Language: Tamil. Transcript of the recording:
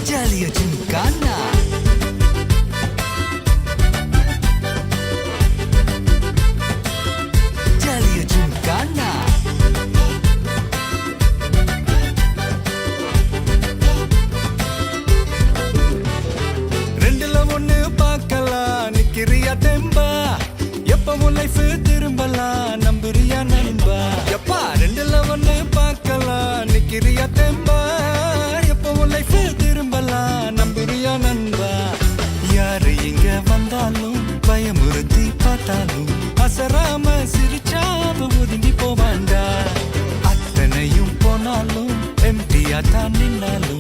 ஜாலியா ஜிம்கானா ஜாலியா ஜிம்கானா ரெண்டுல ஒண்ணு பார்க்கலாம் நிக்கிறியா தெம்பா எப்பவும் லைஃப் திரும்பலாம் நம்புறியா நண்பா எப்பா ரெண்டுல ஒண்ணு பார்க்கலாம் நிக்கிறியா தெம்பா எப்பவும் லைஃப் திரும்பலாம் நம்புறியா நண்பா யாரு இங்க வந்தாலும் பயமுறுத்தி பார்த்தாலும் அசராம சிரிச்சாம ஒதுங்கி போவாண்டா அத்தனையும் போனாலும் எம்டியா தான் நின்னாலும்